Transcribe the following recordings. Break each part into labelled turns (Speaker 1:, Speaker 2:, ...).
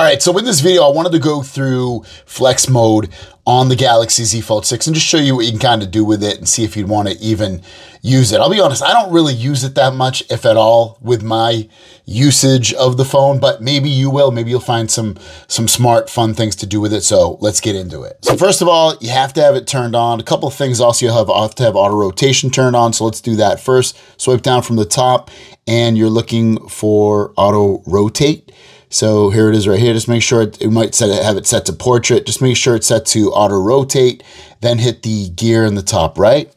Speaker 1: right, so in this video, I wanted to go through flex mode on the Galaxy Z Fold 6 and just show you what you can kind of do with it and see if you'd want to even use it. I'll be honest, I don't really use it that much, if at all, with my usage of the phone, but maybe you will. Maybe you'll find some smart, fun things to do with it, so let's get into it. So first of all, you have to have it turned on. A couple of things also, you'll have to have auto rotation turned on, so let's do that first. Swipe down from the top, and you're looking for auto rotate. So here it is right here. Just make sure it might have it set to portrait. Just make sure it's set to auto rotate. Then hit the gear in the top right.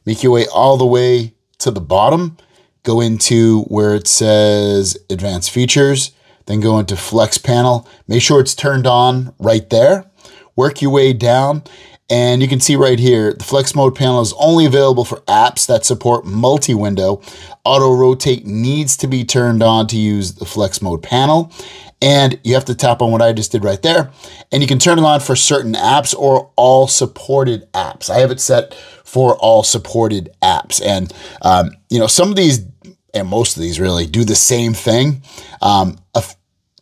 Speaker 1: Make your way all the way to the bottom. Go into where it says advanced features. Then go into flex panel. Make sure it's turned on right there. Work your way down. And you can see right here, the flex mode panel is only available for apps that support multi-window. Auto rotate needs to be turned on to use the flex mode panel. And you have to tap on what I just did right there. And you can turn it on for certain apps or all supported apps. I have it set for all supported apps. And, you know, some of these, and most of these really, do the same thing.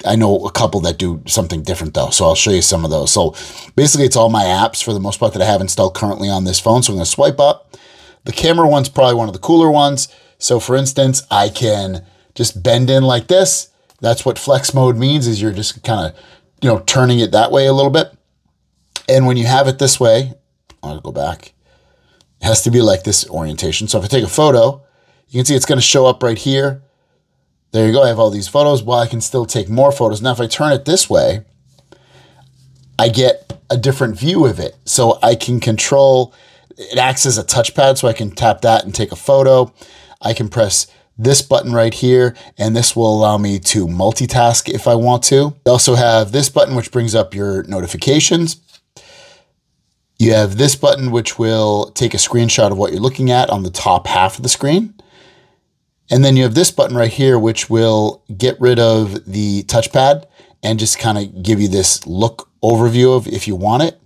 Speaker 1: I know a couple that do something different though, so I'll show you some of those. So basically it's all my apps for the most part that I have installed currently on this phone. So I'm gonna swipe up. The camera one's probably one of the cooler ones. So for instance, I can just bend in like this. That's what flex mode means, is you're just kind of, you know, turning it that way a little bit. And when you have it this way, I'll go back. It has to be like this orientation. So if I take a photo, you can see it's gonna show up right here. There you go, I have all these photos. Well, I can still take more photos. Now, if I turn it this way, I get a different view of it. So I can control, it acts as a touchpad, so I can tap that and take a photo. I can press this button right here, and this will allow me to multitask if I want to. You also have this button, which brings up your notifications. You have this button, which will take a screenshot of what you're looking at on the top half of the screen. And then you have this button right here, which will get rid of the touchpad and just kind of give you this look overview of if you want it.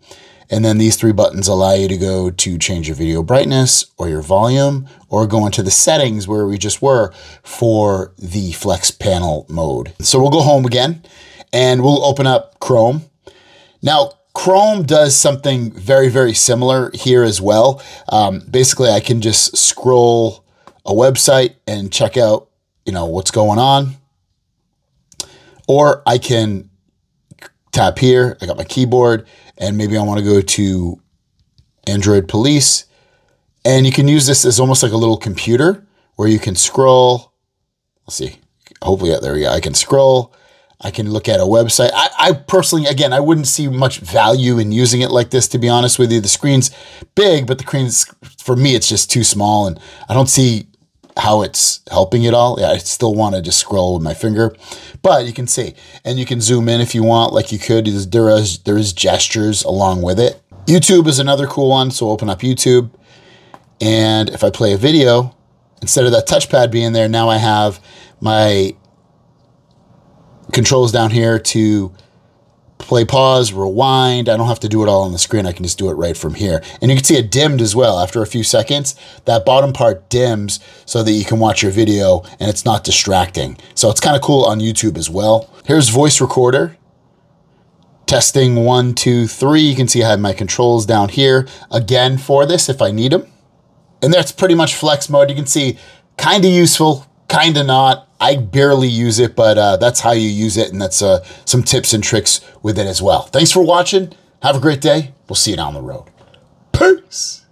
Speaker 1: And then these three buttons allow you to go to change your video brightness or your volume, or go into the settings where we just were for the flex panel mode. So we'll go home again and we'll open up Chrome. Now, Chrome does something very, very similar here as well. Basically, I can just scroll a website and check out, you know, what's going on. Or I can tap here, I got my keyboard, and maybe I want to go to Android Police. And you can use this as almost like a little computer where you can scroll. Let's see, hopefully, yeah, there we go. I can scroll, I can look at a website. I personally, again, I wouldn't see much value in using it like this, to be honest with you. The screen's big, but the screen's, for me, it's just too small, and I don't see how it's helping it all. Yeah, I still want to just scroll with my finger, but you can see, and you can zoom in if you want, like you could. There is gestures along with it. YouTube is another cool one. So open up YouTube, and if I play a video, instead of that touchpad being there, now I have my controls down here to play, pause, rewind. I don't have to do it all on the screen. I can just do it right from here. And you can see it dimmed as well. After a few seconds, that bottom part dims so that you can watch your video and it's not distracting. So it's kind of cool on YouTube as well. Here's voice recorder. Testing 1, 2, 3. You can see I have my controls down here again for this if I need them. And that's pretty much flex mode. You can see kind of useful, kind of not. I barely use it, but that's how you use it, and that's some tips and tricks with it as well. Thanks for watching. Have a great day. We'll see you down the road. Peace.